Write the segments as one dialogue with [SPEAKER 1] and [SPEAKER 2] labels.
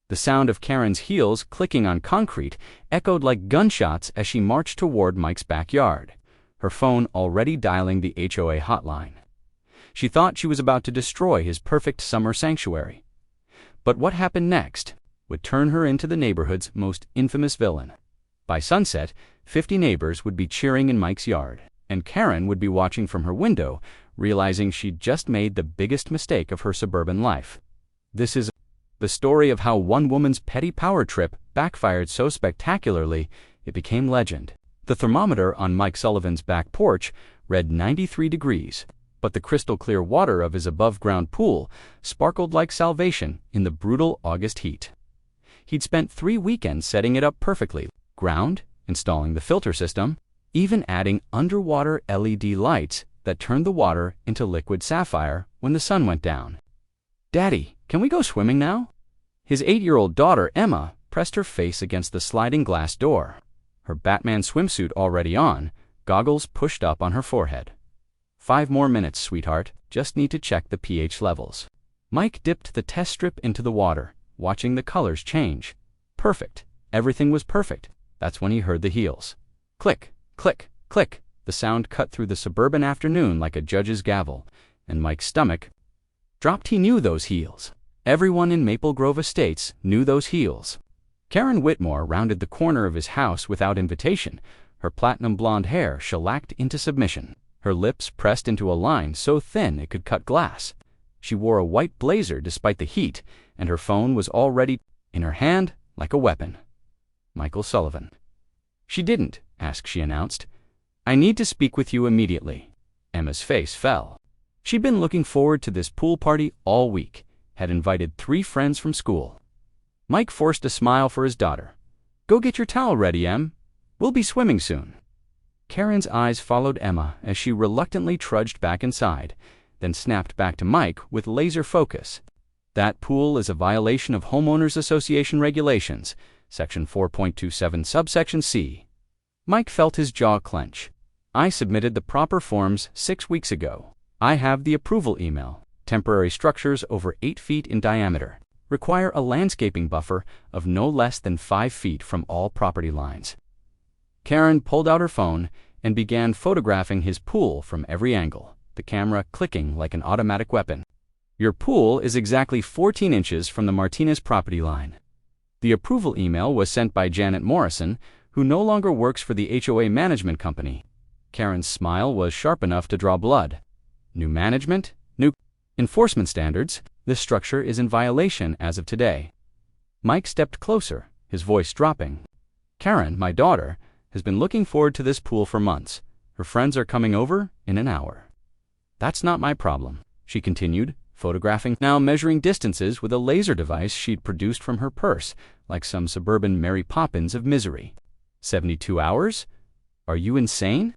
[SPEAKER 1] The sound of Karen's heels clicking on concrete echoed like gunshots as she marched toward Mike's backyard, her phone already dialing the HOA hotline. She thought she was about to destroy his perfect summer sanctuary. But what happened next would turn her into the neighborhood's most infamous villain. By sunset, 50 neighbors would be cheering in Mike's yard, and Karen would be watching from her window, realizing she'd just made the biggest mistake of her suburban life. This is the story of how one woman's petty power trip backfired so spectacularly it became legend. The thermometer on Mike Sullivan's back porch read 93 degrees, but the crystal-clear water of his above-ground pool sparkled like salvation in the brutal August heat. He'd spent 3 weekends setting it up perfectly, ground, installing the filter system, even adding underwater LED lights that turned the water into liquid sapphire when the sun went down. "Daddy, can we go swimming now?" His 8-year-old daughter, Emma, pressed her face against the sliding glass door, her Batman swimsuit already on, goggles pushed up on her forehead. "5 more minutes, sweetheart. Just need to check the pH levels." Mike dipped the test strip into the water, watching the colors change. Perfect. Everything was perfect. That's when he heard the heels. Click, click, click. The sound cut through the suburban afternoon like a judge's gavel, and Mike's stomach dropped. He knew those heels. Everyone in Maple Grove Estates knew those heels. Karen Whitmore rounded the corner of his house without invitation, her platinum blonde hair shellacked into submission, her lips pressed into a line so thin it could cut glass. She wore a white blazer despite the heat, and her phone was already in her hand like a weapon. "Michael Sullivan." "She didn't ask," she announced. "I need to speak with you immediately." Emma's face fell. She'd been looking forward to this pool party all week, had invited 3 friends from school. Mike forced a smile for his daughter. "Go get your towel ready, Em. We'll be swimming soon." Karen's eyes followed Emma as she reluctantly trudged back inside, then snapped back to Mike with laser focus. "That pool is a violation of Homeowners Association regulations, Section 4.27 subsection C." Mike felt his jaw clench. "I submitted the proper forms 6 weeks ago. I have the approval email. Temporary structures over 8 feet in diameter require a landscaping buffer of no less than 5 feet from all property lines." Karen pulled out her phone and began photographing his pool from every angle, the camera clicking like an automatic weapon. "Your pool is exactly 14 inches from the Martinez property line." The approval email was sent by Janet Morrison, who no longer works for the HOA management company. Karen's smile was sharp enough to draw blood. "New management? New enforcement standards? This structure is in violation as of today." Mike stepped closer, his voice dropping. "Karen, my daughter, has been looking forward to this pool for months. Her friends are coming over in an hour." "That's not my problem," she continued, photographing, now measuring distances with a laser device she'd produced from her purse, like some suburban Mary Poppins of misery. 72 hours? Are you insane?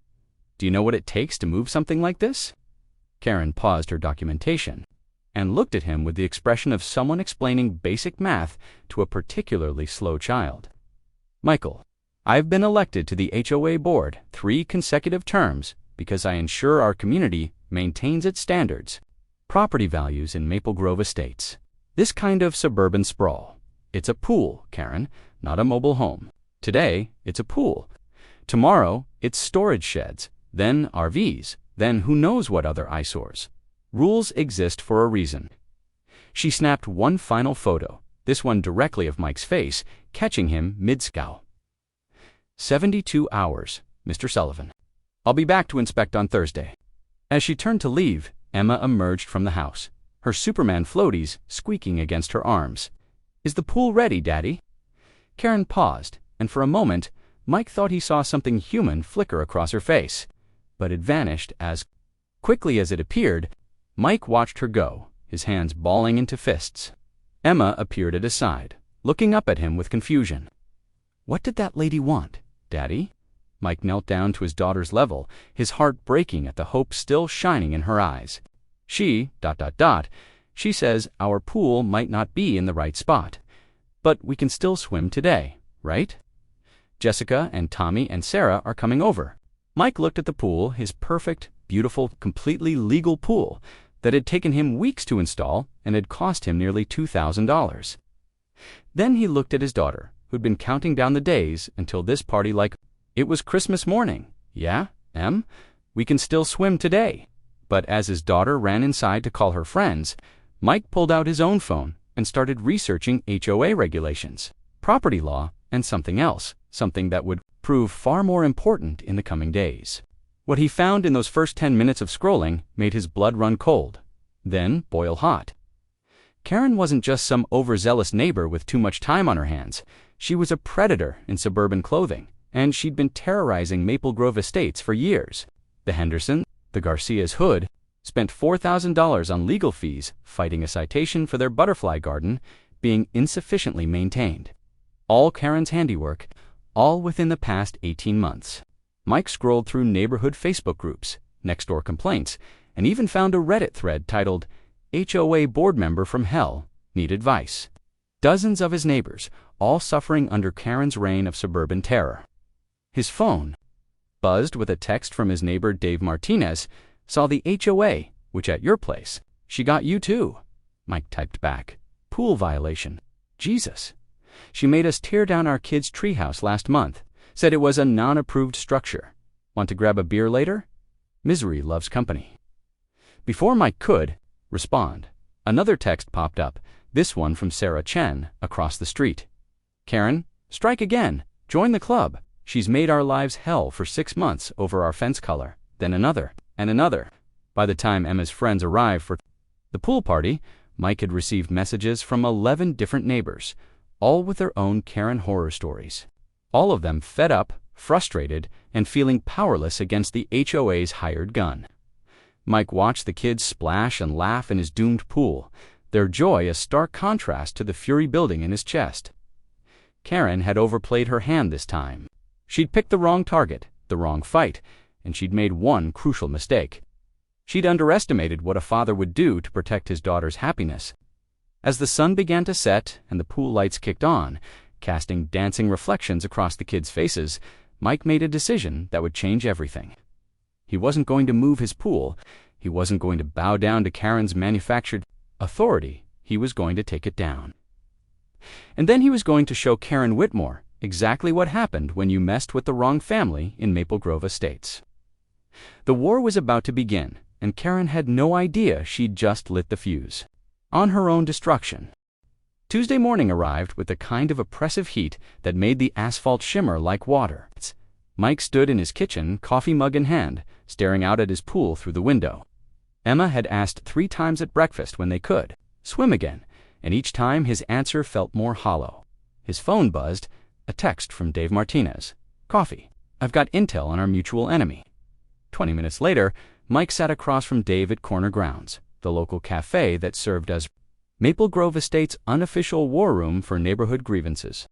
[SPEAKER 1] Do you know what it takes to move something like this?" Karen paused her documentation and looked at him with the expression of someone explaining basic math to a particularly slow child. "Michael, I've been elected to the HOA board 3 consecutive terms because I ensure our community maintains its standards. Property values in Maple Grove Estates. This kind of suburban sprawl. It's a pool, Karen, not a mobile home. Today, it's a pool. Tomorrow, it's storage sheds, then RVs, then who knows what other eyesores. Rules exist for a reason." She snapped one final photo, this one directly of Mike's face, catching him mid-scowl. 72 hours, Mr. Sullivan. I'll be back to inspect on Thursday." As she turned to leave, Emma emerged from the house, her Superman floaties squeaking against her arms. "Is the pool ready, Daddy?" Karen paused, and for a moment, Mike thought he saw something human flicker across her face, but it vanished as quickly as it appeared. Mike watched her go, his hands balling into fists. Emma appeared at his side, looking up at him with confusion. "What did that lady want, Daddy?" Mike knelt down to his daughter's level, his heart breaking at the hope still shining in her eyes. She says our pool might not be in the right spot, but we can still swim today, right? Jessica and Tommy and Sarah are coming over." Mike looked at the pool, his perfect, beautiful, completely legal pool that had taken him weeks to install and had cost him nearly $2,000. Then he looked at his daughter, who'd been counting down the days until this party like it was Christmas morning. "Yeah, Em? We can still swim today." But as his daughter ran inside to call her friends, Mike pulled out his own phone and started researching HOA regulations, property law, and something else, something that would prove far more important in the coming days. What he found in those first 10 minutes of scrolling made his blood run cold, then boil hot. Karen wasn't just some overzealous neighbor with too much time on her hands. She was a predator in suburban clothing, and she'd been terrorizing Maple Grove Estates for years. The Hendersons, the Garcia's hood, spent $4,000 on legal fees fighting a citation for their butterfly garden being insufficiently maintained. All Karen's handiwork, all within the past 18 months. Mike scrolled through neighborhood Facebook groups, next-door complaints, and even found a Reddit thread titled, "HOA board member from hell, need advice." Dozens of his neighbors, all suffering under Karen's reign of suburban terror. His phone buzzed with a text from his neighbor Dave Martinez. "Saw the HOA, which at your place. She got you too." Mike typed back, "Pool violation. Jesus. She made us tear down our kid's treehouse last month. Said it was a non-approved structure. Want to grab a beer later? Misery loves company." Before Mike could respond, another text popped up, this one from Sarah Chen across the street. "Karen, strike again. Join the club. She's made our lives hell for 6 months over our fence color." Then another, and another. By the time Emma's friends arrived for the pool party, Mike had received messages from 11 different neighbors, all with their own Karen horror stories. All of them fed up, frustrated, and feeling powerless against the HOA's hired gun. Mike watched the kids splash and laugh in his doomed pool, their joy a stark contrast to the fury building in his chest. Karen had overplayed her hand this time. She'd picked the wrong target, the wrong fight, and she'd made one crucial mistake. She'd underestimated what a father would do to protect his daughter's happiness. As the sun began to set and the pool lights kicked on, casting dancing reflections across the kids' faces, Mike made a decision that would change everything. He wasn't going to move his pool. He wasn't going to bow down to Karen's manufactured authority. He was going to take it down. And then he was going to show Karen Whitmore exactly what happened when you messed with the wrong family in Maple Grove Estates. The war was about to begin, and Karen had no idea she'd just lit the fuse. On her own destruction. Tuesday morning arrived with the kind of oppressive heat that made the asphalt shimmer like water. Mike stood in his kitchen, coffee mug in hand, staring out at his pool through the window. Emma had asked 3 times at breakfast when they could swim again, and each time his answer felt more hollow. His phone buzzed, a text from Dave Martinez. "Coffee. I've got intel on our mutual enemy." 20 minutes later, Mike sat across from Dave at Corner Grounds, the local cafe that served as Maple Grove Estate's unofficial war room for neighborhood grievances.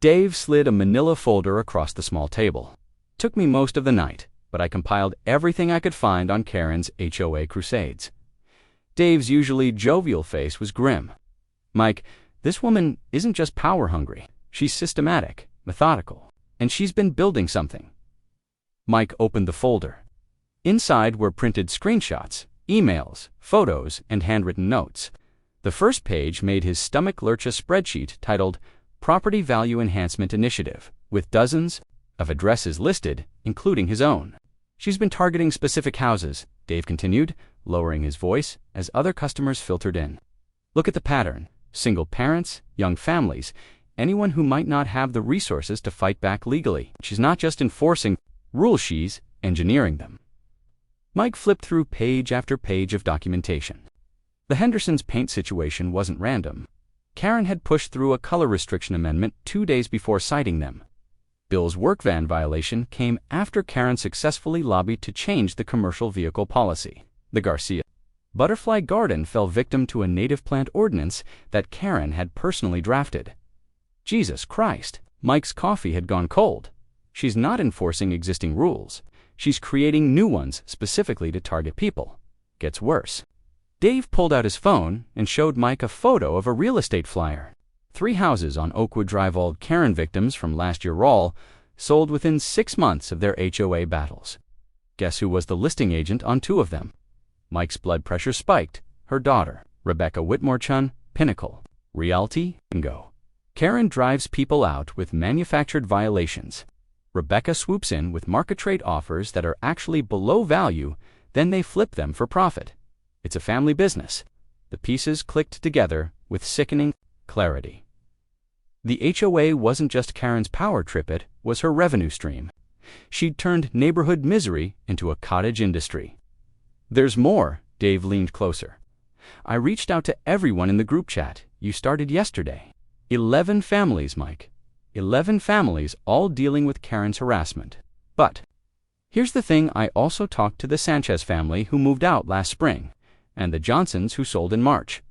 [SPEAKER 1] Dave slid a manila folder across the small table. "Took me most of the night, but I compiled everything I could find on Karen's HOA crusades." Dave's usually jovial face was grim. "Mike, this woman isn't just power-hungry. She's systematic, methodical, and she's been building something." Mike opened the folder. Inside were printed screenshots, emails, photos, and handwritten notes. The first page made his stomach lurch, a spreadsheet titled Property Value Enhancement Initiative, with dozens of addresses listed, including his own. "She's been targeting specific houses," Dave continued, lowering his voice as other customers filtered in. "Look at the pattern. Single parents, young families, anyone who might not have the resources to fight back legally. She's not just enforcing rules, she's engineering them." Mike flipped through page after page of documentation. The Hendersons' paint situation wasn't random. Karen had pushed through a color restriction amendment 2 days before citing them. Bill's work van violation came after Karen successfully lobbied to change the commercial vehicle policy. The Garcia Butterfly Garden fell victim to a native plant ordinance that Karen had personally drafted. Jesus Christ, Mike's coffee had gone cold. She's not enforcing existing rules. She's creating new ones specifically to target people. Gets worse. Dave pulled out his phone and showed Mike a photo of a real estate flyer. 3 houses on Oakwood Drive, all Karen victims from last year all sold within 6 months of their HOA battles. Guess who was the listing agent on 2 of them? Mike's blood pressure spiked. Her daughter, Rebecca Whitmore Chun, Pinnacle Realty, Bingo. Karen drives people out with manufactured violations. Rebecca swoops in with market rate offers that are actually below value, then they flip them for profit. It's a family business. The pieces clicked together with sickening clarity. The HOA wasn't just Karen's power trip, it was her revenue stream. She'd turned neighborhood misery into a cottage industry. There's more. Dave leaned closer. I reached out to everyone in the group chat you started yesterday. 11 families, Mike. 11 families, all dealing with Karen's harassment. But here's the thing, I also talked to the Sanchez family who moved out last spring, and the Johnsons who sold in March.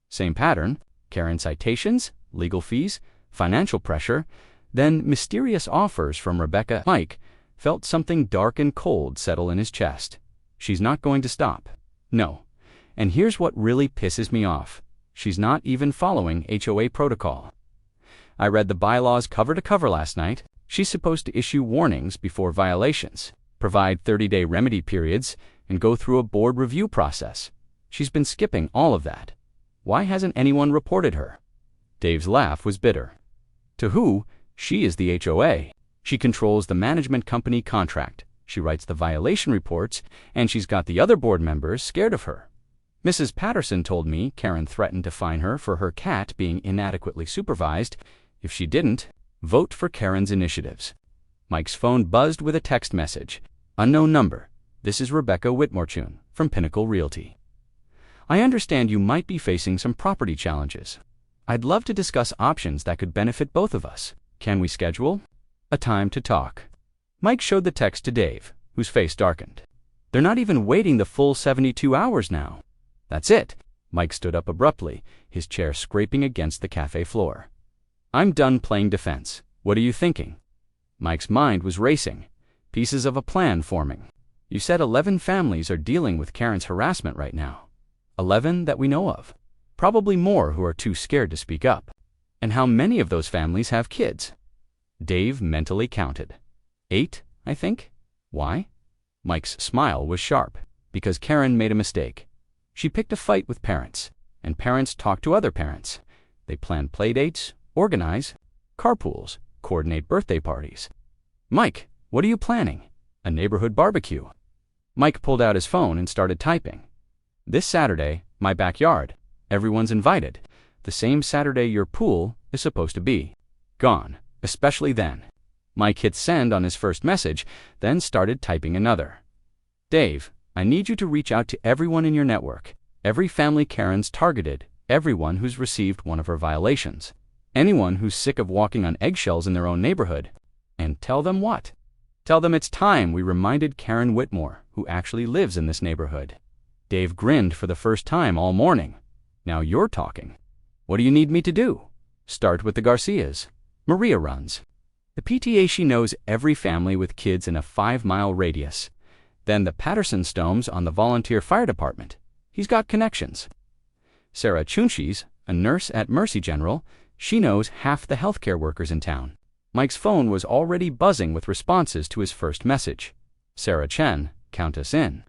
[SPEAKER 1] Same pattern: Karen citations, legal fees, financial pressure, then mysterious offers from Rebecca. Mike felt something dark and cold settle in his chest. She's not going to stop. No. And here's what really pisses me off. She's not even following HOA protocol. I read the bylaws cover to cover last night. She's supposed to issue warnings before violations, provide 30-day remedy periods, and go through a board review process. She's been skipping all of that. Why hasn't anyone reported her? Dave's laugh was bitter. To who? She is the HOA. She controls the management company contract. She writes the violation reports, and she's got the other board members scared of her. Mrs. Patterson told me Karen threatened to fine her for her cat being inadequately supervised. If she didn't, vote for Karen's initiatives. Mike's phone buzzed with a text message. Unknown number. This is Rebecca Whitmore-Chun from Pinnacle Realty. I understand you might be facing some property challenges. I'd love to discuss options that could benefit both of us. Can we schedule a time to talk? Mike showed the text to Dave, whose face darkened. They're not even waiting the full 72 hours now. That's it. Mike stood up abruptly, his chair scraping against the cafe floor. I'm done playing defense. What are you thinking? Mike's mind was racing, pieces of a plan forming. You said 11 families are dealing with Karen's harassment right now. 11 that we know of. Probably more who are too scared to speak up. And how many of those families have kids? Dave mentally counted. 8, I think. Why? Mike's smile was sharp. Because Karen made a mistake. She picked a fight with parents, and parents talk to other parents. They plan playdates, organize carpools, coordinate birthday parties. Mike, what are you planning? A neighborhood barbecue. Mike pulled out his phone and started typing. This Saturday, my backyard. Everyone's invited. The same Saturday your pool is supposed to be. Gone, especially then. Mike hit send on his first message, then started typing another. Dave, I need you to reach out to everyone in your network. Every family Karen's targeted, everyone who's received one of her violations. Anyone who's sick of walking on eggshells in their own neighborhood. And tell them what? Tell them it's time we reminded Karen Whitmore, who actually lives in this neighborhood. Dave grinned for the first time all morning. Now you're talking. What do you need me to do? Start with the Garcias. Maria runs the PTA. She knows every family with kids in a 5-mile radius. Then the Patterson Stones on the volunteer fire department. He's got connections. Sarah Chunchis, a nurse at Mercy General, she knows half the healthcare workers in town. Mike's phone was already buzzing with responses to his first message. Sarah Chen, count us in.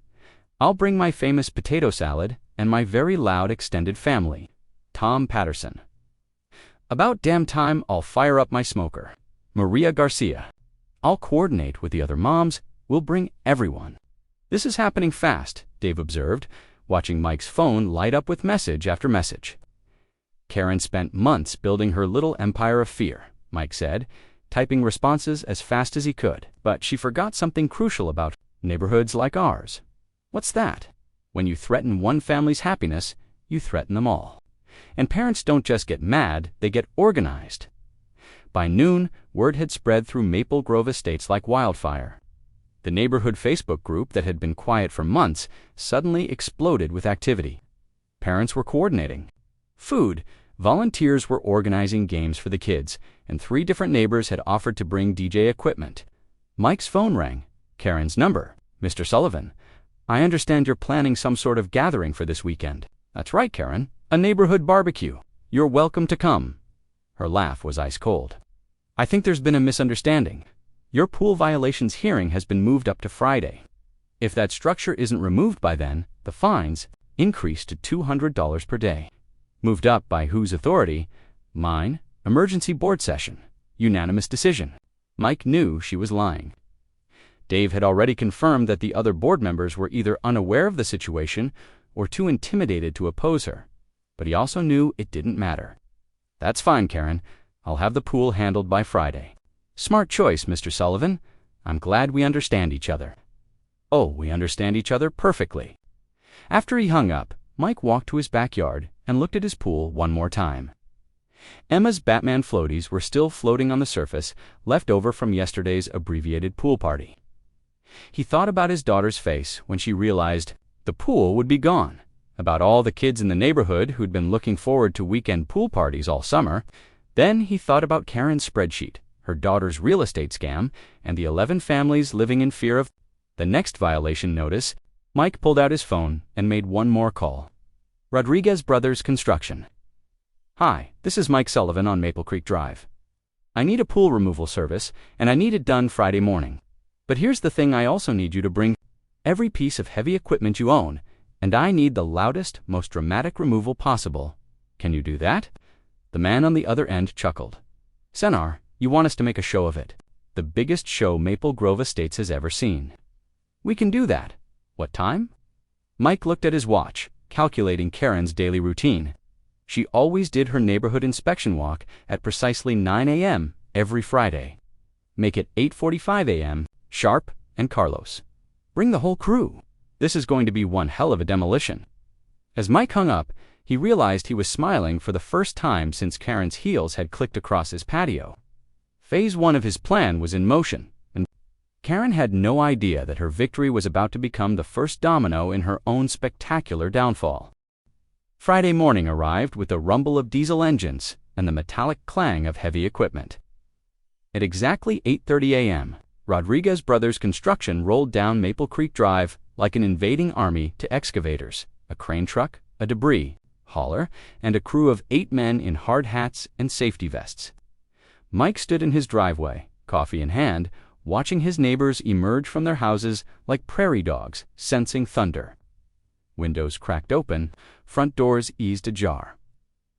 [SPEAKER 1] I'll bring my famous potato salad and my very loud extended family. Tom Patterson. About damn time I'll fire up my smoker. Maria Garcia. I'll coordinate with the other moms. We'll bring everyone. This is happening fast, Dave observed, watching Mike's phone light up with message after message. Karen spent months building her little empire of fear, Mike said, typing responses as fast as he could. But she forgot something crucial about neighborhoods like ours. What's that? When you threaten one family's happiness, you threaten them all. And parents don't just get mad, they get organized. By noon, word had spread through Maple Grove estates like wildfire. The neighborhood Facebook group that had been quiet for months suddenly exploded with activity. Parents were coordinating. Food, volunteers were organizing games for the kids, and 3 different neighbors had offered to bring DJ equipment. Mike's phone rang. Karen's number. Mr. Sullivan. I understand you're planning some sort of gathering for this weekend. That's right, Karen. A neighborhood barbecue. You're welcome to come. Her laugh was ice cold. I think there's been a misunderstanding. Your pool violations hearing has been moved up to Friday. If that structure isn't removed by then, the fines increase to $200 per day. Moved up by whose authority? Mine, Emergency board session. Unanimous decision. Mike knew she was lying. Dave had already confirmed that the other board members were either unaware of the situation or too intimidated to oppose her. But he also knew it didn't matter. That's fine, Karen. I'll have the pool handled by Friday. Smart choice, Mr. Sullivan. I'm glad we understand each other. Oh, we understand each other perfectly. After he hung up, Mike walked to his backyard and looked at his pool one more time. Emma's Batman floaties were still floating on the surface, left over from yesterday's abbreviated pool party. He thought about his daughter's face when she realized the pool would be gone, about all the kids in the neighborhood who'd been looking forward to weekend pool parties all summer. Then he thought about Karen's spreadsheet, her daughter's real estate scam, and the 11 families living in fear of the next violation notice. Mike pulled out his phone and made one more call. Rodriguez Brothers Construction. Hi, this is Mike Sullivan on Maple Creek Drive. I need a pool removal service, and I need it done Friday morning. But here's the thing, I also need you to bring every piece of heavy equipment you own, and I need the loudest, most dramatic removal possible. Can you do that? The man on the other end chuckled. Senar, you want us to make a show of it. The biggest show Maple Grove Estates has ever seen. We can do that. What time? Mike looked at his watch, calculating Karen's daily routine. She always did her neighborhood inspection walk at precisely 9 a.m. every Friday. Make it 8:45 a.m., sharp, and Carlos. Bring the whole crew. This is going to be one hell of a demolition. As Mike hung up, he realized he was smiling for the first time since Karen's heels had clicked across his patio. Phase 1 of his plan was in motion, and Karen had no idea that her victory was about to become the first domino in her own spectacular downfall. Friday morning arrived with the rumble of diesel engines and the metallic clang of heavy equipment. At exactly 8:30 a.m., Rodriguez Brothers Construction rolled down Maple Creek Drive like an invading army to excavators, a crane truck, a debris hauler, and a crew of 8 men in hard hats and safety vests. Mike stood in his driveway, coffee in hand, watching his neighbors emerge from their houses like prairie dogs sensing thunder. Windows cracked open, front doors eased ajar.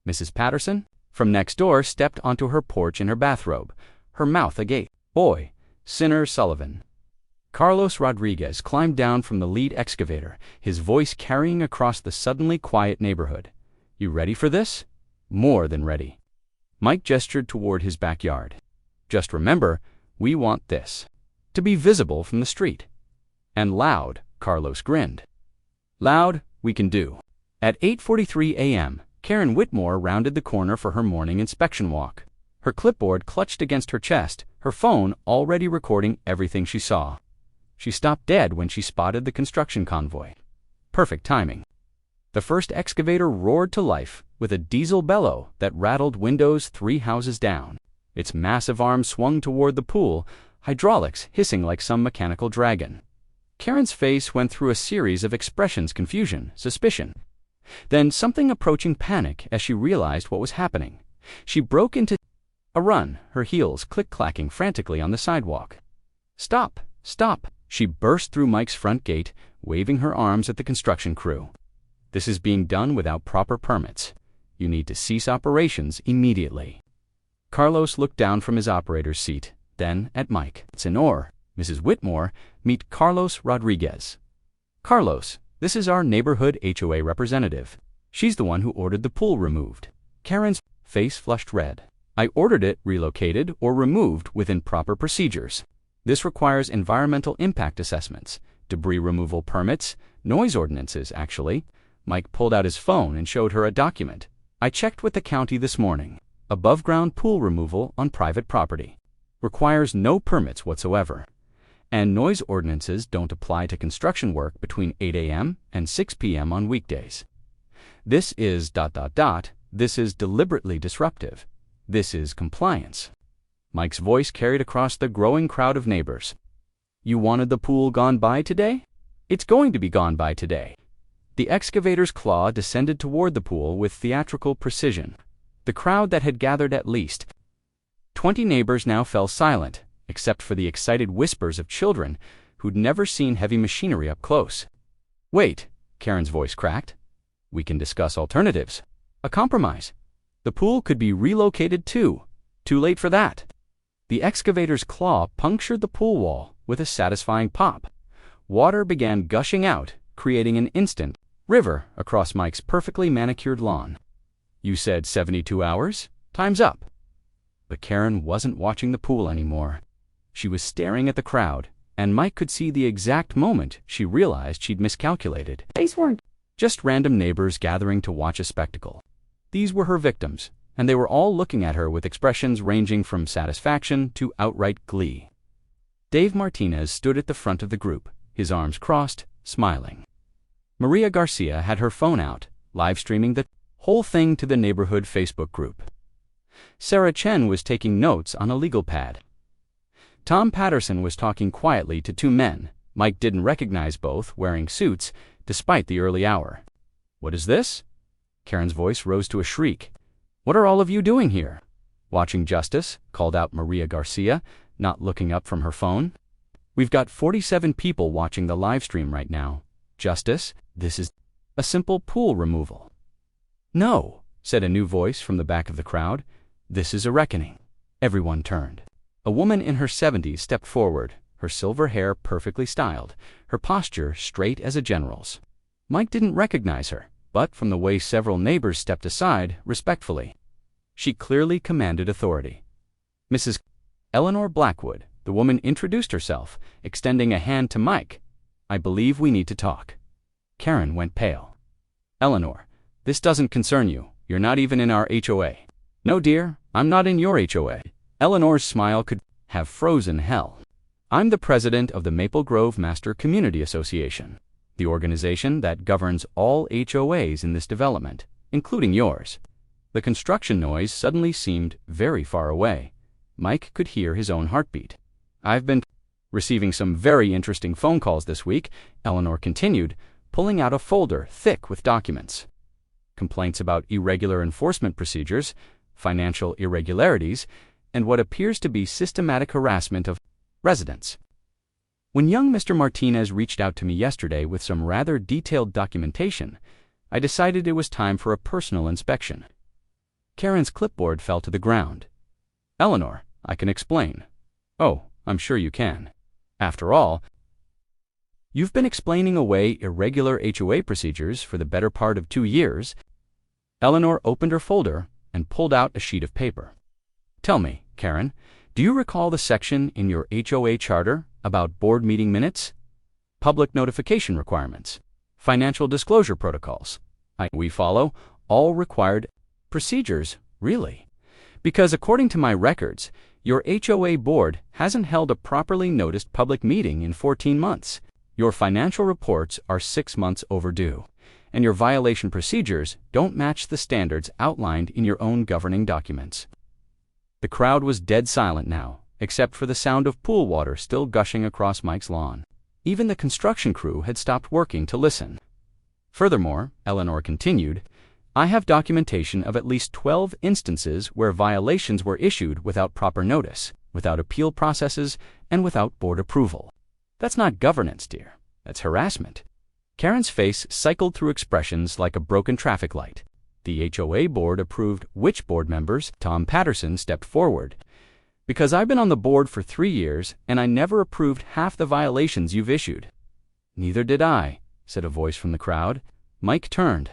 [SPEAKER 1] Mrs. Patterson, from next door, stepped onto her porch in her bathrobe, her mouth agape. Boy, Sinner Sullivan. Carlos Rodriguez climbed down from the lead excavator, his voice carrying across the suddenly quiet neighborhood. You ready for this? More than ready. Mike gestured toward his backyard. Just remember, we want this to be visible from the street. And loud, Carlos grinned. Loud, we can do. At 8:43 a.m., Karen Whitmore rounded the corner for her morning inspection walk. Her clipboard clutched against her chest, her phone already recording everything she saw. She stopped dead when she spotted the construction convoy. Perfect timing. The first excavator roared to life with a diesel bellow that rattled windows 3 houses down. Its massive arm swung toward the pool, hydraulics hissing like some mechanical dragon. Karen's face went through a series of expressions: confusion, suspicion. Then something approaching panic as she realized what was happening. She broke into a run, her heels click-clacking frantically on the sidewalk. Stop! Stop! She burst through Mike's front gate, waving her arms at the construction crew. This is being done without proper permits. You need to cease operations immediately. Carlos looked down from his operator's seat, then at Mike. Senor, Mrs. Whitmore, meet Carlos Rodriguez. Carlos, this is our neighborhood HOA representative. She's the one who ordered the pool removed. Karen's face flushed red. I ordered it relocated or removed within proper procedures. This requires environmental impact assessments, debris removal permits, noise ordinances, actually. Mike pulled out his phone and showed her a document. I checked with the county this morning. Above-ground pool removal on private property. Requires no permits whatsoever. And noise ordinances don't apply to construction work between 8 a.m. and 6 p.m. on weekdays. This is ... This is deliberately disruptive. This is compliance. Mike's voice carried across the growing crowd of neighbors. You wanted the pool gone by today? It's going to be gone by today. The excavator's claw descended toward the pool with theatrical precision. The crowd that had gathered at least 20 neighbors now fell silent, except for the excited whispers of children who'd never seen heavy machinery up close. Wait, Karen's voice cracked. We can discuss alternatives. A compromise. The pool could be relocated too. Too late for that. The excavator's claw punctured the pool wall with a satisfying pop. Water began gushing out, creating an instant river across Mike's perfectly manicured lawn. You said 72 hours? Time's up. But Karen wasn't watching the pool anymore. She was staring at the crowd, and Mike could see the exact moment she realized she'd miscalculated. These weren't just random neighbors gathering to watch a spectacle. These were her victims, and they were all looking at her with expressions ranging from satisfaction to outright glee. Dave Martinez stood at the front of the group, his arms crossed, smiling. Maria Garcia had her phone out, live-streaming the whole thing to the neighborhood Facebook group. Sarah Chen was taking notes on a legal pad. Tom Patterson was talking quietly to two men. Mike didn't recognize both, wearing suits, despite the early hour. What is this? Karen's voice rose to a shriek. What are all of you doing here? Watching justice, called out Maria Garcia, not looking up from her phone. We've got 47 people watching the live stream right now. Justice, this is a simple pool removal. No, said a new voice from the back of the crowd. This is a reckoning. Everyone turned. A woman in her 70s stepped forward, her silver hair perfectly styled, her posture straight as a general's. Mike didn't recognize her, but from the way several neighbors stepped aside, respectfully. She clearly commanded authority. Mrs. Eleanor Blackwood, the woman introduced herself, extending a hand to Mike. I believe we need to talk. Karen went pale. Eleanor, this doesn't concern you. You're not even in our HOA. No, dear, I'm not in your HOA. Eleanor's smile could have frozen hell. I'm the president of the Maple Grove Master Community Association, the organization that governs all HOAs in this development, including yours. The construction noise suddenly seemed very far away. Mike could hear his own heartbeat. I've been receiving some very interesting phone calls this week, Eleanor continued, pulling out a folder thick with documents. Complaints about irregular enforcement procedures, financial irregularities, and what appears to be systematic harassment of residents. When young Mr. Martinez reached out to me yesterday with some rather detailed documentation, I decided it was time for a personal inspection. Karen's clipboard fell to the ground. Eleanor, I can explain. Oh, I'm sure you can. After all, you've been explaining away irregular HOA procedures for the better part of 2 years. Eleanor opened her folder and pulled out a sheet of paper. Tell me, Karen, do you recall the section in your HOA charter about board meeting minutes, public notification requirements, financial disclosure protocols? We follow all required procedures, really. Because according to my records, your HOA board hasn't held a properly noticed public meeting in 14 months. Your financial reports are 6 months overdue, and your violation procedures don't match the standards outlined in your own governing documents. The crowd was dead silent now, except for the sound of pool water still gushing across Mike's lawn. Even the construction crew had stopped working to listen. Furthermore, Eleanor continued, I have documentation of at least 12 instances where violations were issued without proper notice, without appeal processes, and without board approval. That's not governance, dear. That's harassment. Karen's face cycled through expressions like a broken traffic light. The HOA board approved which board members? Tom Patterson stepped forward. Because I've been on the board for 3 years, and I never approved half the violations you've issued. Neither did I, said a voice from the crowd. Mike turned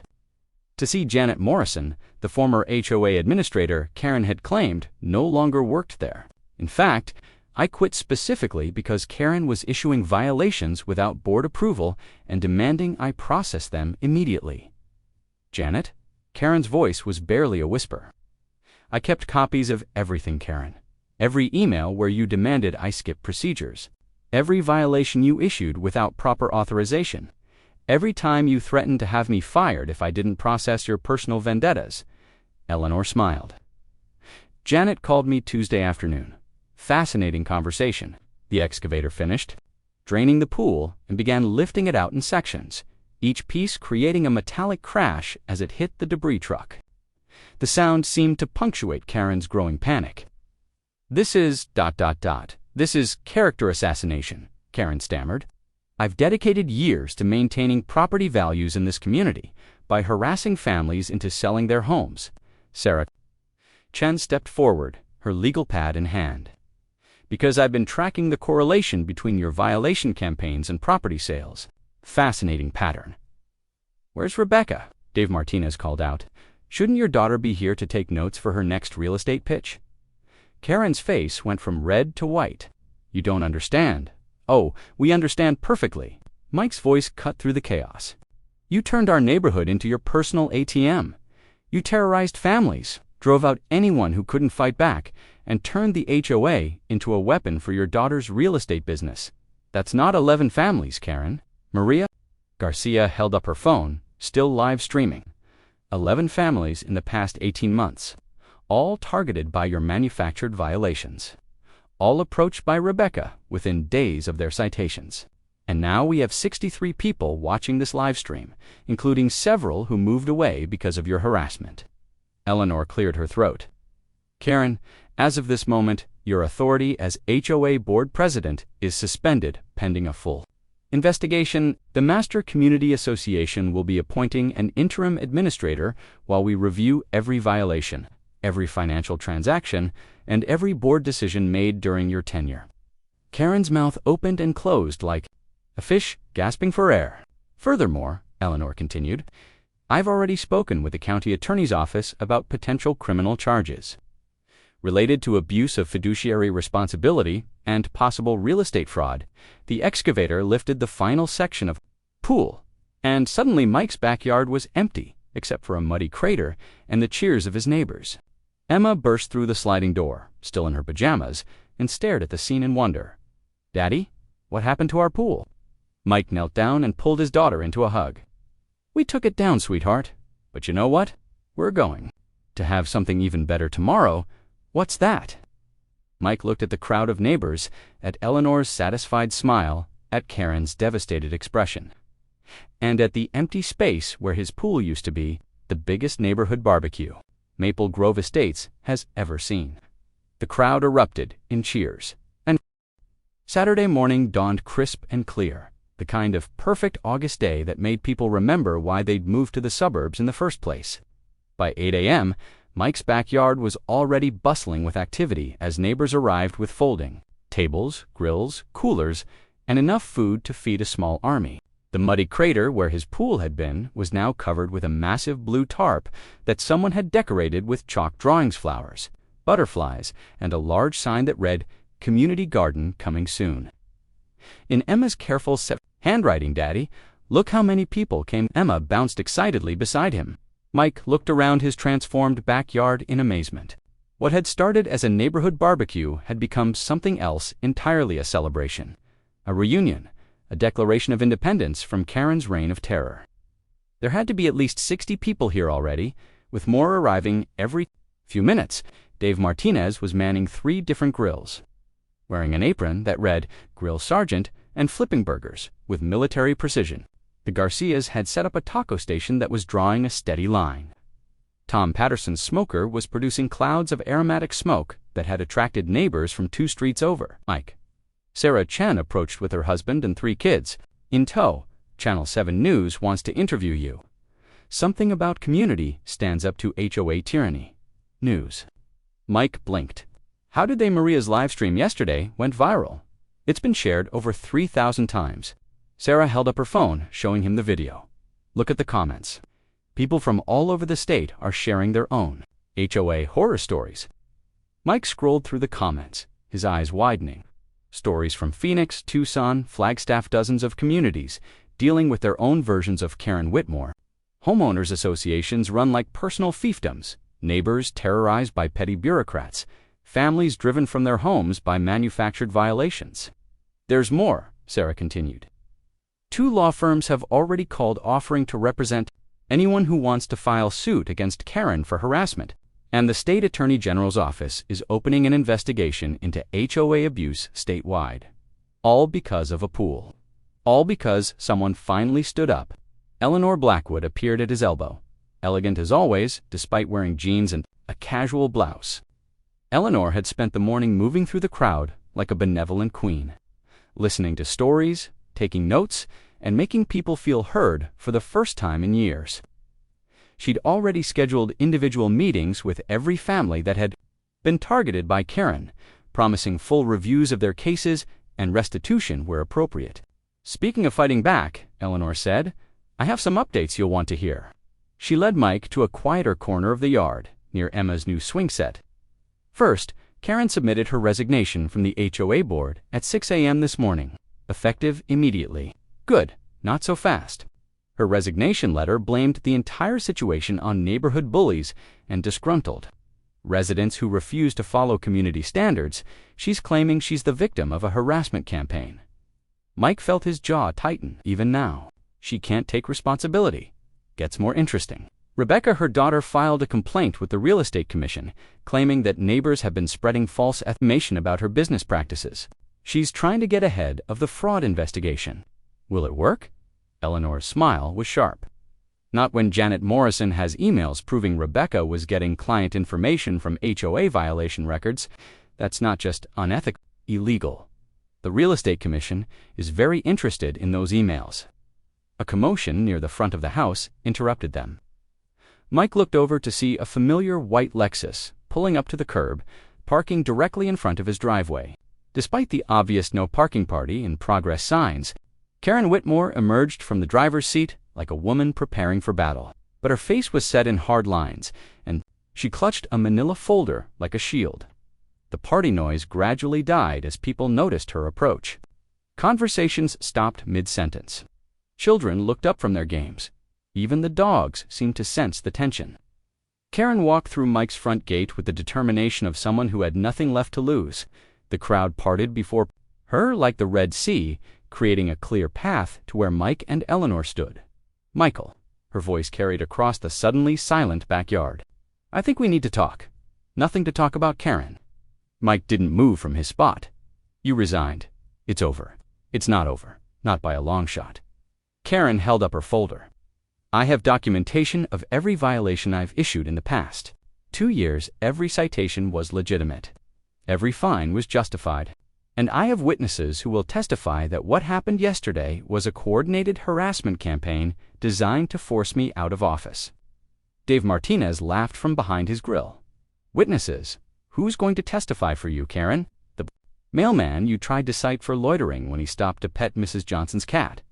[SPEAKER 1] to see Janet Morrison, the former HOA administrator Karen had claimed no longer worked there. In fact, I quit specifically because Karen was issuing violations without board approval and demanding I process them immediately. Janet? Karen's voice was barely a whisper. I kept copies of everything, Karen. Every email where you demanded I skip procedures. Every violation you issued without proper authorization. Every time you threatened to have me fired if I didn't process your personal vendettas. Eleanor smiled. Janet called me Tuesday afternoon. Fascinating conversation, the excavator finished, draining the pool and began lifting it out in sections, each piece creating a metallic crash as it hit the debris truck. The sound seemed to punctuate Karen's growing panic. This is ... This is character assassination, Karen stammered. I've dedicated years to maintaining property values in this community by harassing families into selling their homes. Sarah Chen stepped forward, her legal pad in hand. Because I've been tracking the correlation between your violation campaigns and property sales. Fascinating pattern. Where's Rebecca? Dave Martinez called out. Shouldn't your daughter be here to take notes for her next real estate pitch? Karen's face went from red to white. You don't understand. Oh, we understand perfectly. Mike's voice cut through the chaos. You turned our neighborhood into your personal ATM. You terrorized families, drove out anyone who couldn't fight back, and turned the HOA into a weapon for your daughter's real estate business. That's not 11 families, Karen. Maria? Garcia held up her phone, still live streaming. 11 families in the past 18 months, all targeted by your manufactured violations. All approached by Rebecca within days of their citations. And now we have 63 people watching this live stream, including several who moved away because of your harassment. Eleanor cleared her throat. Karen, as of this moment, your authority as HOA board president is suspended pending a full investigation. The Master Community Association will be appointing an interim administrator while we review every violation, every financial transaction, and every board decision made during your tenure. Karen's mouth opened and closed like a fish gasping for air. Furthermore, Eleanor continued, I've already spoken with the county attorney's office about potential criminal charges related to abuse of fiduciary responsibility and possible real estate fraud. The excavator lifted the final section of pool, and suddenly Mike's backyard was empty, except for a muddy crater and the cheers of his neighbors. Emma burst through the sliding door, still in her pajamas, and stared at the scene in wonder. Daddy, what happened to our pool? Mike knelt down and pulled his daughter into a hug. We took it down, sweetheart. But you know what? We're going to have something even better tomorrow. What's that? Mike looked at the crowd of neighbors, at Eleanor's satisfied smile, at Karen's devastated expression, and at the empty space where his pool used to be, the biggest neighborhood barbecue Maple Grove Estates has ever seen. The crowd erupted in cheers, and Saturday morning dawned crisp and clear, the kind of perfect August day that made people remember why they'd moved to the suburbs in the first place. By 8 a.m., Mike's backyard was already bustling with activity as neighbors arrived with folding tables, grills, coolers, and enough food to feed a small army. The muddy crater where his pool had been was now covered with a massive blue tarp that someone had decorated with chalk drawings, flowers, butterflies, and a large sign that read, Community Garden Coming Soon. In Emma's careful handwriting, Daddy, look how many people came. Emma bounced excitedly beside him. Mike looked around his transformed backyard in amazement. What had started as a neighborhood barbecue had become something else entirely, a celebration, a reunion, a declaration of independence from Karen's reign of terror. There had to be at least 60 people here already, with more arriving every few minutes. Dave Martinez was manning 3 different grills, wearing an apron that read Grill Sergeant and flipping burgers with military precision. The Garcias had set up a taco station that was drawing a steady line. Tom Patterson's smoker was producing clouds of aromatic smoke that had attracted neighbors from 2 streets over. Mike. Sarah Chen approached with her husband and 3 kids. In tow, Channel 7 News wants to interview you. Something about community stands up to HOA tyranny. News. Mike blinked. How did they? Maria's live stream yesterday went viral. It's been shared over 3,000 times. Sarah held up her phone, showing him the video. Look at the comments. People from all over the state are sharing their own HOA horror stories. Mike scrolled through the comments, his eyes widening. Stories from Phoenix, Tucson, Flagstaff, dozens of communities dealing with their own versions of Karen Whitmore. Homeowners associations run like personal fiefdoms, neighbors terrorized by petty bureaucrats, families driven from their homes by manufactured violations. There's more, Sarah continued. 2 law firms have already called offering to represent anyone who wants to file suit against Karen for harassment, and the state attorney general's office is opening an investigation into HOA abuse statewide. All because of a pool. All because someone finally stood up. Eleanor Blackwood appeared at his elbow, elegant as always, despite wearing jeans and a casual blouse. Eleanor had spent the morning moving through the crowd like a benevolent queen, listening to stories, taking notes, and making people feel heard for the first time in years. She'd already scheduled individual meetings with every family that had been targeted by Karen, promising full reviews of their cases and restitution where appropriate. "Speaking of fighting back," Eleanor said, "I have some updates you'll want to hear." She led Mike to a quieter corner of the yard, near Emma's new swing set. First, Karen submitted her resignation from the HOA board at 6 a.m. this morning, effective immediately. Good, not so fast. Her resignation letter blamed the entire situation on neighborhood bullies and disgruntled residents who refuse to follow community standards. She's claiming she's the victim of a harassment campaign. Mike felt his jaw tighten. Even now, she can't take responsibility. Gets more interesting. Rebecca, her daughter, filed a complaint with the Real Estate Commission, claiming that neighbors have been spreading false information about her business practices. She's trying to get ahead of the fraud investigation. Will it work? Eleanor's smile was sharp. Not when Janet Morrison has emails proving Rebecca was getting client information from HOA violation records. That's not just unethical, illegal. The Real Estate Commission is very interested in those emails. A commotion near the front of the house interrupted them. Mike looked over to see a familiar white Lexus pulling up to the curb, parking directly in front of his driveway. Despite the obvious no parking party in progress signs, Karen Whitmore emerged from the driver's seat like a woman preparing for battle. But her face was set in hard lines, and she clutched a manila folder like a shield. The party noise gradually died as people noticed her approach. Conversations stopped mid-sentence. Children looked up from their games. Even the dogs seemed to sense the tension. Karen walked through Mike's front gate with the determination of someone who had nothing left to lose. The crowd parted before her like the Red Sea, creating a clear path to where Mike and Eleanor stood. "Michael," her voice carried across the suddenly silent backyard. "I think we need to talk." "Nothing to talk about, Karen." Mike didn't move from his spot. "You resigned. It's over." "It's not over. Not by a long shot." Karen held up her folder. "I have documentation of every violation I've issued in the past. 2 years, every citation was legitimate. Every fine was justified. And I have witnesses who will testify that what happened yesterday was a coordinated harassment campaign designed to force me out of office." Dave Martinez laughed from behind his grill. "Witnesses? Who's going to testify for you, Karen? The mailman you tried to cite for loitering when he stopped to pet Mrs. Johnson's cat?"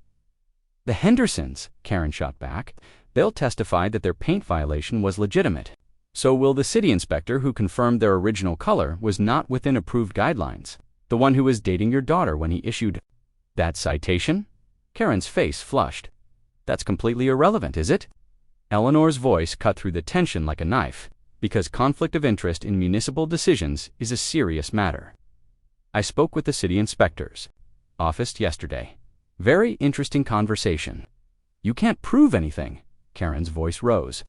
[SPEAKER 1] "The Hendersons," Karen shot back. "They'll testify that their paint violation was legitimate. So will the city inspector who confirmed their original color was not within approved guidelines. The one who was dating your daughter when he issued that citation?" Karen's face flushed. "That's completely irrelevant, is it?" Eleanor's voice cut through the tension like a knife, because conflict of interest in municipal decisions is a serious matter. "I spoke with the city inspector's office yesterday. Very interesting conversation." "You can't prove anything." Karen's voice rose.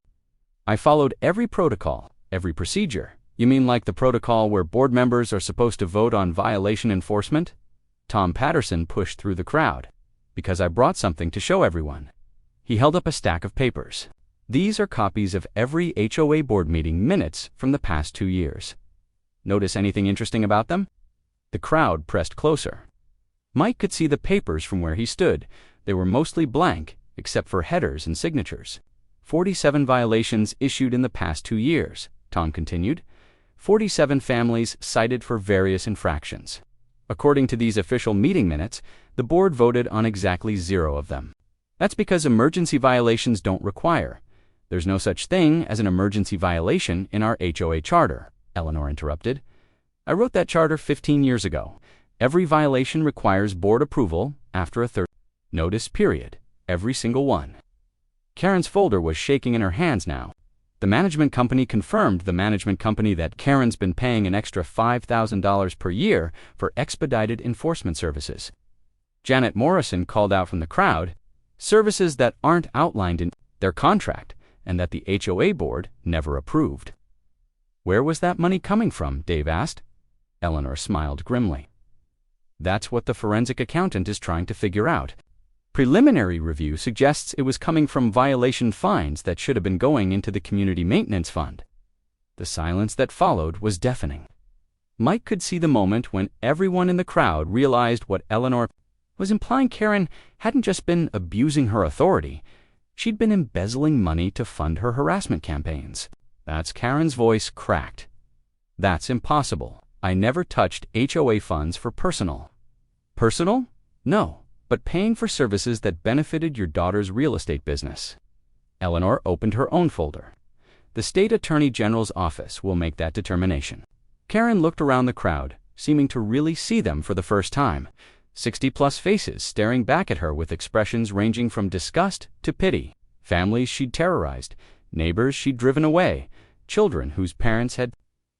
[SPEAKER 1] "I followed every protocol, every procedure." "You mean like the protocol where board members are supposed to vote on violation enforcement?" Tom Patterson pushed through the crowd. "Because I brought something to show everyone." He held up a stack of papers. "These are copies of every HOA board meeting minutes from the past 2 years. Notice anything interesting about them?" The crowd pressed closer. Mike could see the papers from where he stood. They were mostly blank, except for headers and signatures. 47 violations issued in the past 2 years, Tom continued. 47 families cited for various infractions. According to these official meeting minutes, the board voted on exactly 0 of them. "That's because emergency violations don't require. There's no such thing as an emergency violation in our HOA charter," Eleanor interrupted. "I wrote that charter 15 years ago. Every violation requires board approval after a 30 notice period. Every single one." Karen's folder was shaking in her hands now. The management company confirmed the management company that Karen's been paying an extra $5,000 per year for expedited enforcement services. Janet Morrison called out from the crowd, services that aren't outlined in their contract and that the HOA board never approved. "Where was that money coming from?" Dave asked. Eleanor smiled grimly. "That's what the forensic accountant is trying to figure out. Preliminary review suggests it was coming from violation fines that should have been going into the community maintenance fund." The silence that followed was deafening. Mike could see the moment when everyone in the crowd realized what Eleanor was implying. Karen hadn't just been abusing her authority. She'd been embezzling money to fund her harassment campaigns. That's Karen's voice cracked. That's impossible. I never touched HOA funds for personal. Personal? No, but paying for services that benefited your daughter's real estate business. Eleanor opened her own folder. The state attorney general's office will make that determination. Karen looked around the crowd, seeming to really see them for the first time. 60-plus faces staring back at her with expressions ranging from disgust to pity. Families she'd terrorized, neighbors she'd driven away, children whose parents had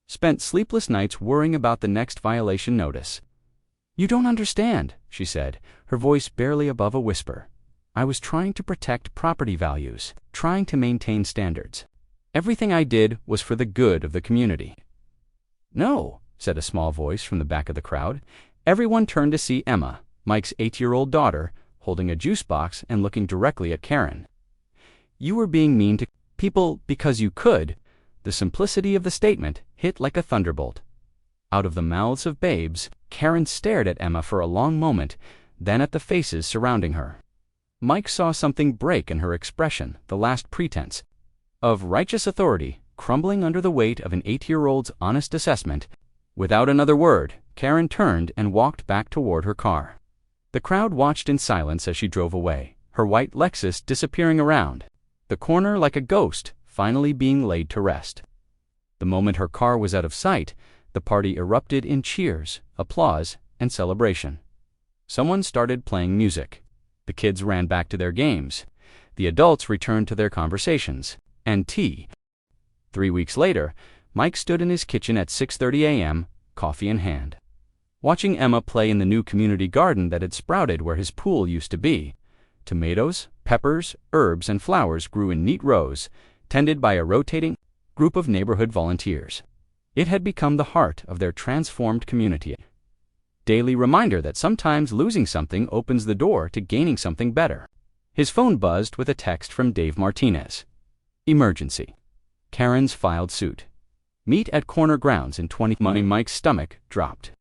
[SPEAKER 1] spent sleepless nights worrying about the next violation notice. "You don't understand," she said, her voice barely above a whisper. "I was trying to protect property values, trying to maintain standards. Everything I did was for the good of the community." "No," said a small voice from the back of the crowd. Everyone turned to see Emma, Mike's 8-year-old daughter, holding a juice box and looking directly at Karen. "You were being mean to people because you could." The simplicity of the statement hit like a thunderbolt. Out of the mouths of babes, Karen stared at Emma for a long moment, then at the faces surrounding her. Mike saw something break in her expression, the last pretense of righteous authority crumbling under the weight of an 8-year-old's honest assessment. Without another word, Karen turned and walked back toward her car. The crowd watched in silence as she drove away, her white Lexus disappearing around the corner like a ghost, finally being laid to rest. The moment her car was out of sight, the party erupted in cheers, applause, and celebration. Someone started playing music. The kids ran back to their games. The adults returned to their conversations and tea. 3 weeks later, Mike stood in his kitchen at 6:30 a.m., coffee in hand, watching Emma play in the new community garden that had sprouted where his pool used to be. Tomatoes, peppers, herbs, and flowers grew in neat rows, tended by a rotating group of neighborhood volunteers. It had become the heart of their transformed community. Daily reminder that sometimes losing something opens the door to gaining something better. His phone buzzed with a text from Dave Martinez. "Emergency. Karen's filed suit. Meet at corner grounds in 20 money." Mike's stomach dropped.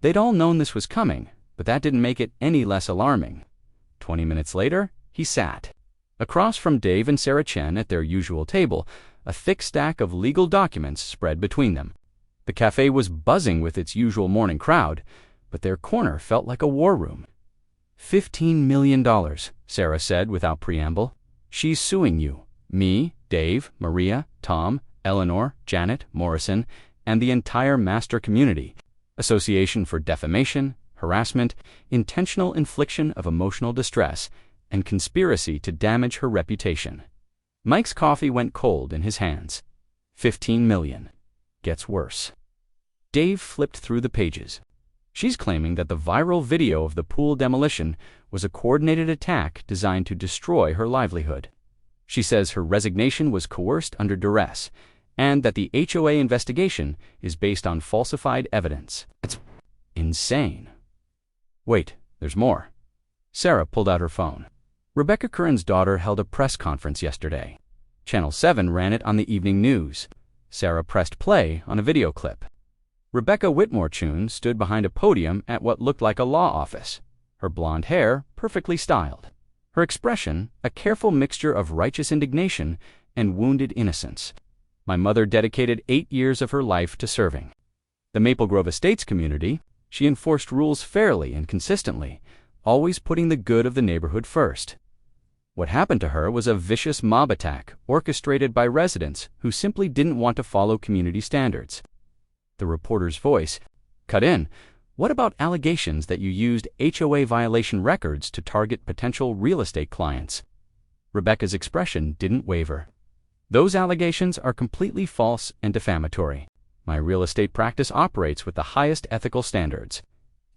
[SPEAKER 1] They'd all known this was coming, but that didn't make it any less alarming. 20 minutes later, he sat across from Dave and Sarah Chen at their usual table, a thick stack of legal documents spread between them. The cafe was buzzing with its usual morning crowd, but their corner felt like a war room. $15 million, Sarah said without preamble. "She's suing you, me, Dave, Maria, Tom, Eleanor, Janet, Morrison, and the entire master community. Association for defamation, harassment, intentional infliction of emotional distress, and conspiracy to damage her reputation." Mike's coffee went cold in his hands. 15 million. Gets worse. Dave flipped through the pages. She's claiming that the viral video of the pool demolition was a coordinated attack designed to destroy her livelihood. She says her resignation was coerced under duress, and that the HOA investigation is based on falsified evidence. It's insane. Wait, there's more. Sarah pulled out her phone. Rebecca Curran's daughter held a press conference yesterday. Channel 7 ran it on the evening news. Sarah pressed play on a video clip. Rebecca Whitmore-Chun stood behind a podium at what looked like a law office, her blonde hair perfectly styled. Her expression, a careful mixture of righteous indignation and wounded innocence. "My mother dedicated 8 years of her life to serving the Maple Grove Estates community. She enforced rules fairly and consistently, always putting the good of the neighborhood first. What happened to her was a vicious mob attack orchestrated by residents who simply didn't want to follow community standards." The reporter's voice cut in. "What about allegations that you used HOA violation records to target potential real estate clients?" Rebecca's expression didn't waver. "Those allegations are completely false and defamatory. My real estate practice operates with the highest ethical standards.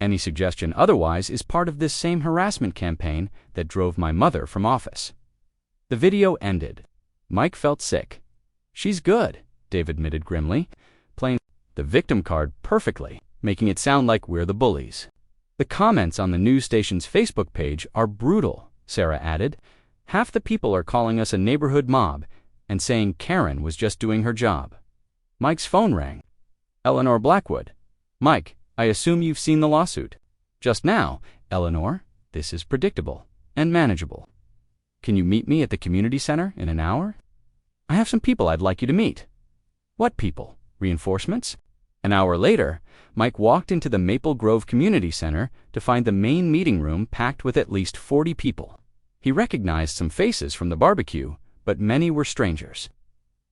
[SPEAKER 1] Any suggestion otherwise is part of this same harassment campaign that drove my mother from office." The video ended. Mike felt sick. "She's good," Dave admitted grimly, playing the victim card perfectly, making it sound like we're the bullies. "The comments on the news station's Facebook page are brutal," Sarah added. "Half the people are calling us a neighborhood mob and saying Karen was just doing her job." Mike's phone rang. "Eleanor Blackwood." "Mike, I assume you've seen the lawsuit." "Just now, Eleanor. This is predictable and manageable." Can you meet me at the community center in an hour? I have some people I'd like you to meet. What people? Reinforcements? An hour later, Mike walked into the Maple Grove Community Center to find the main meeting room packed with at least 40 people. He recognized some faces from the barbecue, but many were strangers.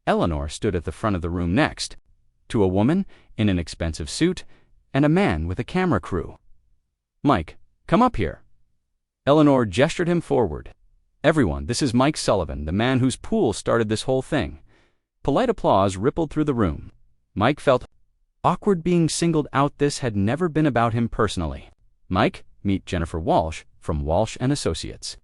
[SPEAKER 1] Eleanor stood at the front of the room next to a woman in an expensive suit and a man with a camera crew. Mike, come up here. Eleanor gestured him forward. Everyone, this is Mike Sullivan, the man whose pool started this whole thing. Polite applause rippled through the room. Mike felt awkward being singled out. This had never been about him personally. Mike, meet Jennifer Walsh from Walsh & Associates.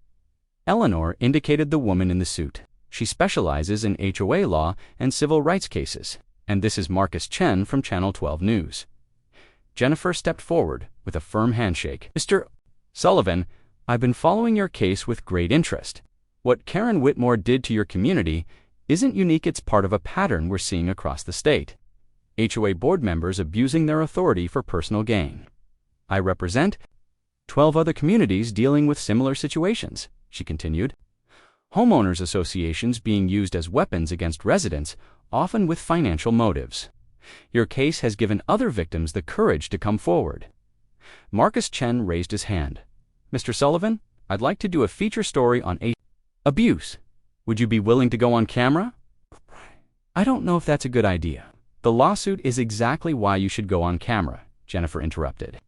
[SPEAKER 1] Eleanor indicated the woman in the suit. She specializes in HOA law and civil rights cases. And this is Marcus Chen from Channel 12 News. Jennifer stepped forward with a firm handshake. Mr. Sullivan, I've been following your case with great interest. What Karen Whitmore did to your community isn't unique. It's part of a pattern we're seeing across the state. HOA board members abusing their authority for personal gain. I represent 12 other communities dealing with similar situations, she continued. Homeowners associations being used as weapons against residents, often with financial motives. Your case has given other victims the courage to come forward. Marcus Chen raised his hand. Mr. Sullivan, I'd like to do a feature story on abuse. Would you be willing to go on camera? I don't know if that's a good idea. The lawsuit is exactly why you should go on camera, Jennifer interrupted.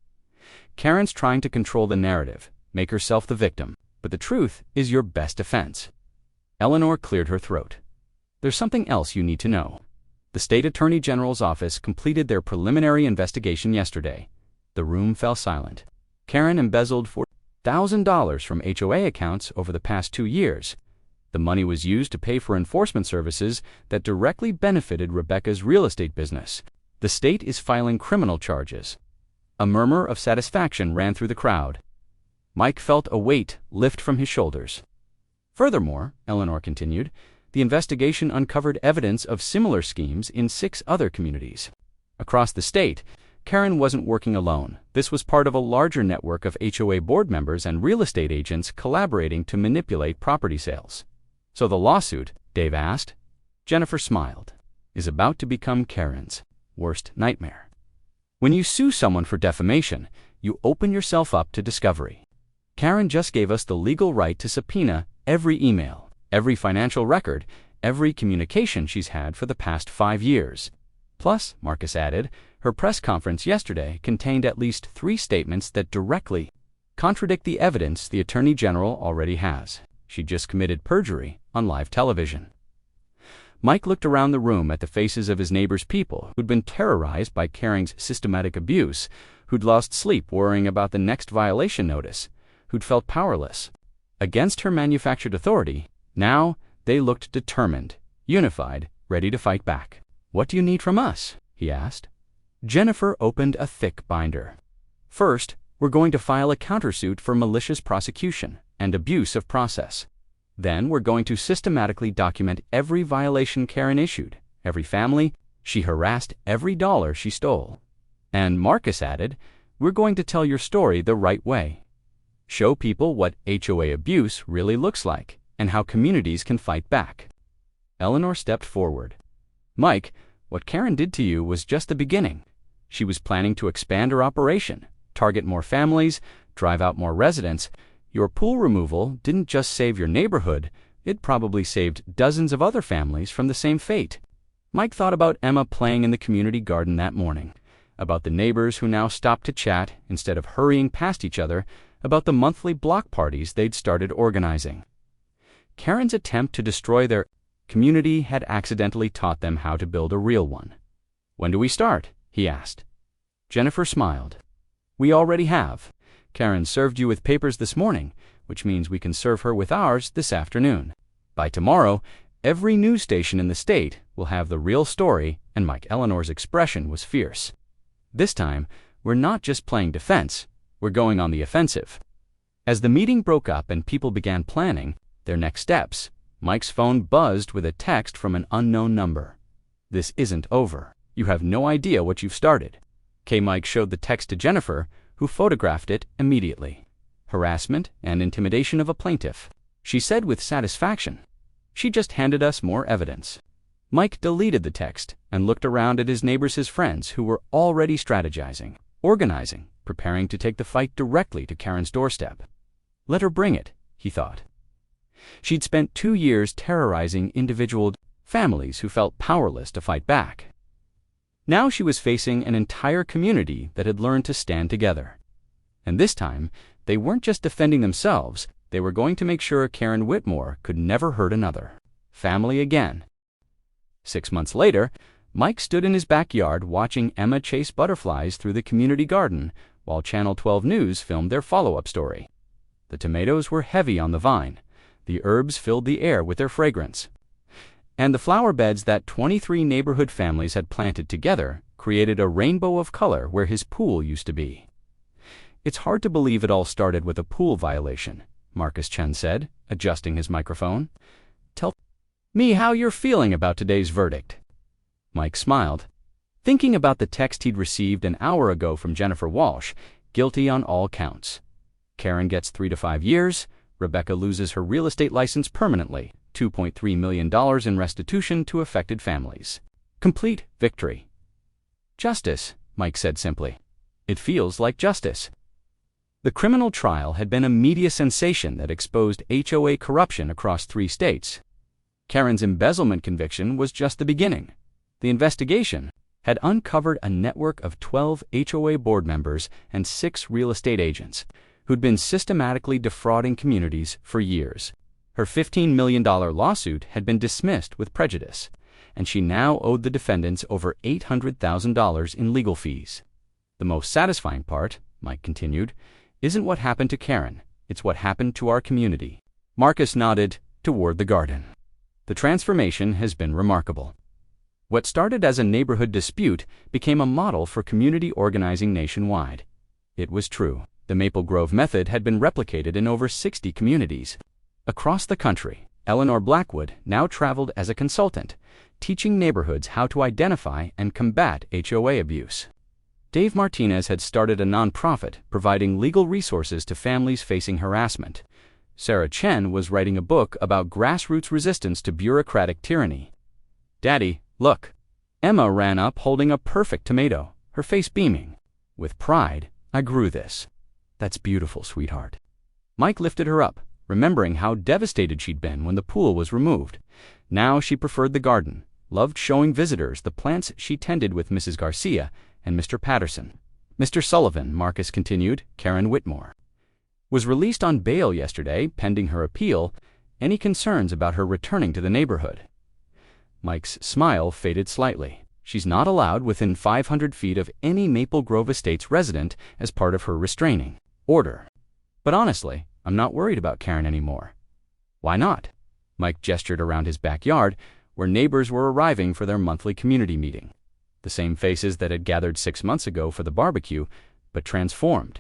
[SPEAKER 1] Karen's trying to control the narrative, make herself the victim, but the truth is your best defense. Eleanor cleared her throat. There's something else you need to know. The State Attorney General's office completed their preliminary investigation yesterday. The room fell silent. Karen embezzled $4,000 from HOA accounts over the past 2 years. The money was used to pay for enforcement services that directly benefited Rebecca's real estate business. The state is filing criminal charges. A murmur of satisfaction ran through the crowd. Mike felt a weight lift from his shoulders. Furthermore, Eleanor continued, the investigation uncovered evidence of similar schemes in 6 other communities. Across the state, Karen wasn't working alone. This was part of a larger network of HOA board members and real estate agents collaborating to manipulate property sales. So the lawsuit, Dave asked. Jennifer smiled, is about to become Karen's worst nightmare. When you sue someone for defamation, you open yourself up to discovery. Karen just gave us the legal right to subpoena every email, every financial record, every communication she's had for the past 5 years. Plus, Marcus added, her press conference yesterday contained at least 3 statements that directly contradict the evidence the Attorney General already has. She just committed perjury on live television. Mike looked around the room at the faces of his neighbor's people who'd been terrorized by Karen's systematic abuse, who'd lost sleep worrying about the next violation notice, who'd felt powerless against her manufactured authority. Now they looked determined, unified, ready to fight back. What do you need from us? He asked. Jennifer opened a thick binder. First, we're going to file a countersuit for malicious prosecution and abuse of process. Then we're going to systematically document every violation Karen issued, every family she harassed, every dollar she stole. And Marcus added, we're going to tell your story the right way. Show people what HOA abuse really looks like and how communities can fight back. Eleanor stepped forward. Mike, what Karen did to you was just the beginning. She was planning to expand her operation, target more families, drive out more residents. Your pool removal didn't just save your neighborhood, it probably saved dozens of other families from the same fate. Mike thought about Emma playing in the community garden that morning, about the neighbors who now stopped to chat instead of hurrying past each other, about the monthly block parties they'd started organizing. Karen's attempt to destroy their community had accidentally taught them how to build a real one. When do we start? He asked. Jennifer smiled. We already have. Karen served you with papers this morning, which means we can serve her with ours this afternoon. By tomorrow, every news station in the state will have the real story, and Mike Eleanor's expression was fierce. This time, we're not just playing defense, we're going on the offensive. As the meeting broke up and people began planning their next steps, Mike's phone buzzed with a text from an unknown number. This isn't over. You have no idea what you've started. Mike showed the text to Jennifer, who photographed it immediately. Harassment and intimidation of a plaintiff. she said with satisfaction. She just handed us more evidence. Mike deleted the text and looked around at his neighbors, his friends, who were already strategizing, organizing, preparing to take the fight directly to Karen's doorstep. Let her bring it, he thought. She'd spent 2 years terrorizing individual families who felt powerless to fight back. Now she was facing an entire community that had learned to stand together. And this time, they weren't just defending themselves, they were going to make sure Karen Whitmore could never hurt another family again. 6 months later, Mike stood in his backyard watching Emma chase butterflies through the community garden while Channel 12 News filmed their follow-up story. The tomatoes were heavy on the vine. The herbs filled the air with their fragrance. And the flower beds that 23 neighborhood families had planted together created a rainbow of color where his pool used to be. It's hard to believe it all started with a pool violation, Marcus Chen said, adjusting his microphone. Tell me how you're feeling about today's verdict. Mike smiled, thinking about the text he'd received an hour ago from Jennifer Walsh, guilty on all counts. Karen gets 3 to 5 years. Rebecca loses her real estate license permanently, $2.3 million in restitution to affected families. Complete victory. Justice, Mike said simply. It feels like justice. The criminal trial had been a media sensation that exposed HOA corruption across 3 states. Karen's embezzlement conviction was just the beginning. The investigation had uncovered a network of 12 HOA board members and 6 real estate agents who'd been systematically defrauding communities for years. Her $15 million lawsuit had been dismissed with prejudice, and she now owed the defendants over $800,000 in legal fees. The most satisfying part, Mike continued, isn't what happened to Karen, it's what happened to our community. Marcus nodded toward the garden. The transformation has been remarkable. What started as a neighborhood dispute became a model for community organizing nationwide. It was true. The Maple Grove method had been replicated in over 60 communities. Across the country, Eleanor Blackwood now traveled as a consultant, teaching neighborhoods how to identify and combat HOA abuse. Dave Martinez had started a nonprofit providing legal resources to families facing harassment. Sarah Chen was writing a book about grassroots resistance to bureaucratic tyranny. Daddy, look. Emma ran up holding a perfect tomato, her face beaming. With pride, I grew this. That's beautiful, sweetheart. Mike lifted her up, remembering how devastated she'd been when the pool was removed. Now she preferred the garden, loved showing visitors the plants she tended with Mrs. Garcia and Mr. Patterson. Mr. Sullivan, Marcus continued, Karen Whitmore, was released on bail yesterday pending her appeal. Any concerns about her returning to the neighborhood? Mike's smile faded slightly. She's not allowed within 500 feet of any Maple Grove Estates resident as part of her restraining order. But honestly, I'm not worried about Karen anymore. Why not? Mike gestured around his backyard, where neighbors were arriving for their monthly community meeting. The same faces that had gathered 6 months ago for the barbecue, but transformed.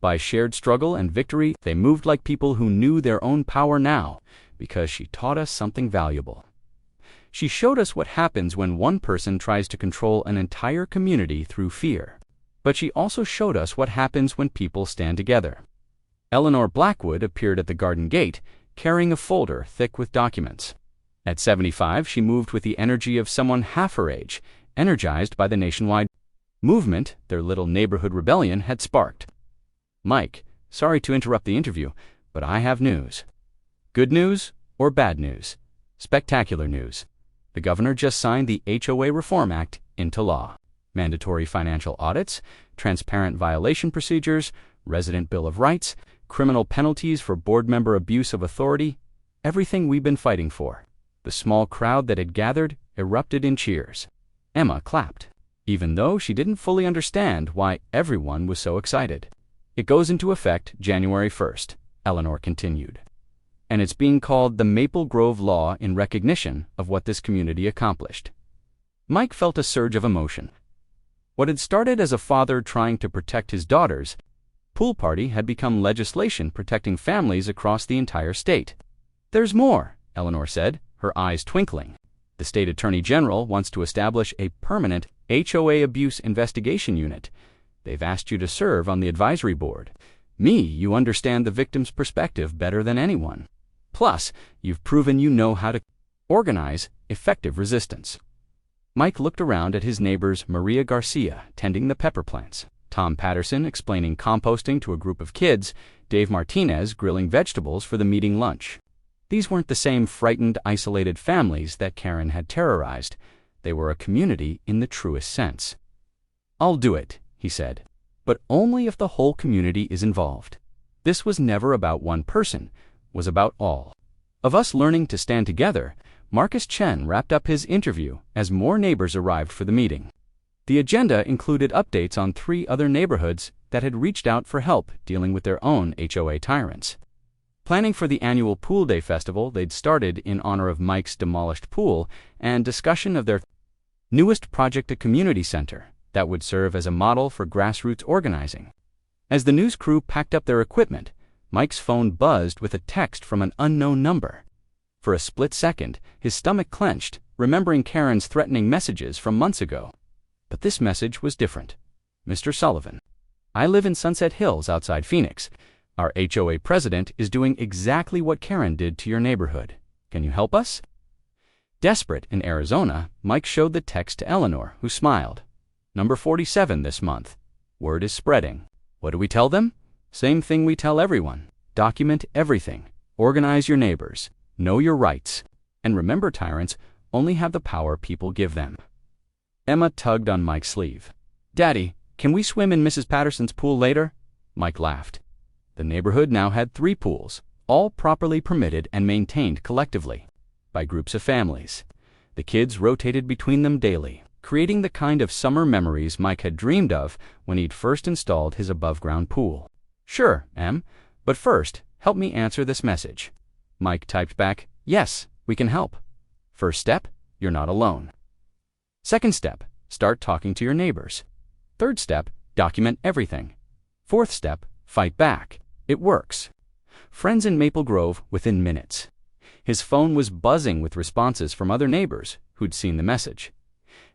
[SPEAKER 1] By shared struggle and victory, they moved like people who knew their own power now, because she taught us something valuable. She showed us what happens when one person tries to control an entire community through fear. But she also showed us what happens when people stand together. Eleanor Blackwood appeared at the garden gate, carrying a folder thick with documents. At 75, she moved with the energy of someone half her age, energized by the nationwide movement their little neighborhood rebellion had sparked. Mike, sorry to interrupt the interview, but I have news. Good news or bad news? Spectacular news. The governor just signed the HOA Reform Act into law. Mandatory financial audits, transparent violation procedures, resident bill of rights, criminal penalties for board member abuse of authority, everything we've been fighting for. The small crowd that had gathered erupted in cheers. Emma clapped, even though she didn't fully understand why everyone was so excited. It goes into effect January 1st, Eleanor continued. And it's being called the Maple Grove Law in recognition of what this community accomplished. Mike felt a surge of emotion. What had started as a father trying to protect his daughters, pool party had become legislation protecting families across the entire state. There's more, Eleanor said, her eyes twinkling. The state attorney general wants to establish a permanent HOA abuse investigation unit. They've asked you to serve on the advisory board. You understand the victim's perspective better than anyone. Plus, you've proven you know how to organize effective resistance. Mike looked around at his neighbors Maria Garcia tending the pepper plants, Tom Patterson explaining composting to a group of kids, Dave Martinez grilling vegetables for the meeting lunch. These weren't the same frightened, isolated families that Karen had terrorized. They were a community in the truest sense. "I'll do it," he said, "but only if the whole community is involved." This was never about one person, it was about all of us learning to stand together. Marcus Chen wrapped up his interview as more neighbors arrived for the meeting. The agenda included updates on 3 other neighborhoods that had reached out for help dealing with their own HOA tyrants. Planning for the annual Pool Day Festival they'd started in honor of Mike's demolished pool, and discussion of their newest project, a community center that would serve as a model for grassroots organizing. As the news crew packed up their equipment, Mike's phone buzzed with a text from an unknown number. For a split second, his stomach clenched, remembering Karen's threatening messages from months ago. But this message was different. "Mr. Sullivan, I live in Sunset Hills outside Phoenix. Our HOA president is doing exactly what Karen did to your neighborhood. Can you help us?" Desperate in Arizona, Mike showed the text to Eleanor, who smiled. "Number 47 this month. Word is spreading. What do we tell them? Same thing we tell everyone. Document everything. Organize your neighbors. Know your rights. And remember, tyrants only have the power people give them." Emma tugged on Mike's sleeve. "Daddy, can we swim in Mrs. Patterson's pool later?" Mike laughed. The neighborhood now had 3 pools, all properly permitted and maintained collectively by groups of families. The kids rotated between them daily, creating the kind of summer memories Mike had dreamed of when he'd first installed his above-ground pool. "Sure, Em, but first, help me answer this message." Mike typed back, "Yes, we can help. First step, you're not alone. Second step, start talking to your neighbors. Third step, document everything. Fourth step, fight back. It works." Friends in Maple Grove within minutes. His phone was buzzing with responses from other neighbors who'd seen the message.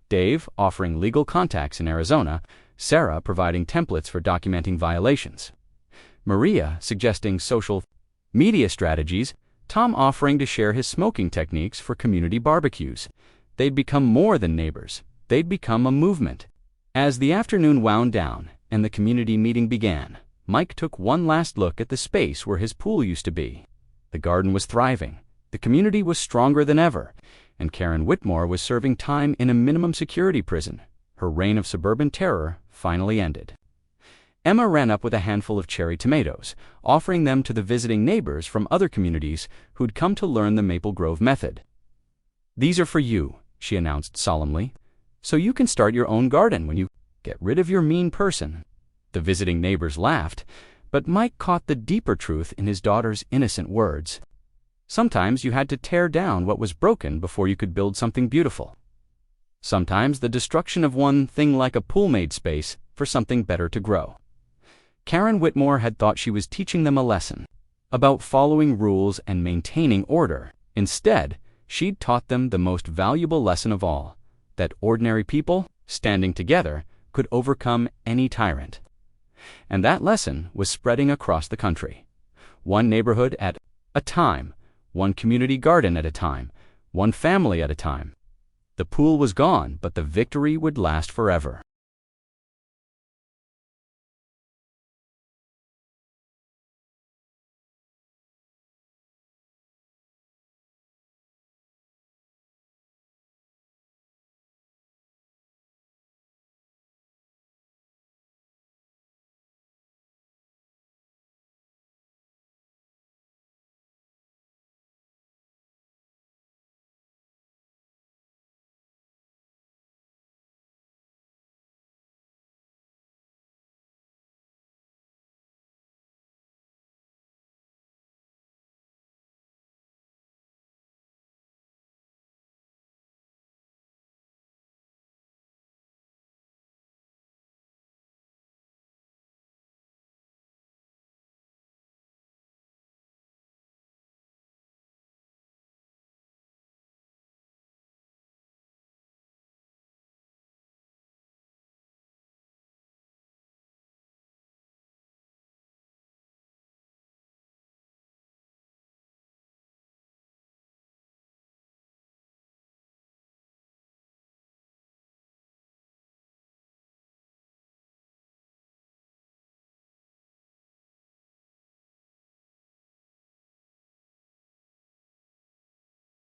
[SPEAKER 1] Dave offering legal contacts in Arizona, Sarah providing templates for documenting violations, Maria suggesting social media strategies, Tom offering to share his smoking techniques for community barbecues. They'd become more than neighbors. They'd become a movement. As the afternoon wound down and the community meeting began, Mike took one last look at the space where his pool used to be. The garden was thriving. The community was stronger than ever, and Karen Whitmore was serving time in a minimum security prison. Her reign of suburban terror finally ended. Emma ran up with a handful of cherry tomatoes, offering them to the visiting neighbors from other communities who'd come to learn the Maple Grove method. "These are for you," she announced solemnly, "so you can start your own garden when you get rid of your mean person." The visiting neighbors laughed, but Mike caught the deeper truth in his daughter's innocent words. Sometimes you had to tear down what was broken before you could build something beautiful. Sometimes the destruction of one thing like a pool made space for something better to grow. Karen Whitmore had thought she was teaching them a lesson about following rules and maintaining order. Instead, she'd taught them the most valuable lesson of all, that ordinary people, standing together, could overcome any tyrant. And that lesson was spreading across the country. One neighborhood at a time, one community garden at a time, one family at a time. The pool was gone, but the victory would last forever.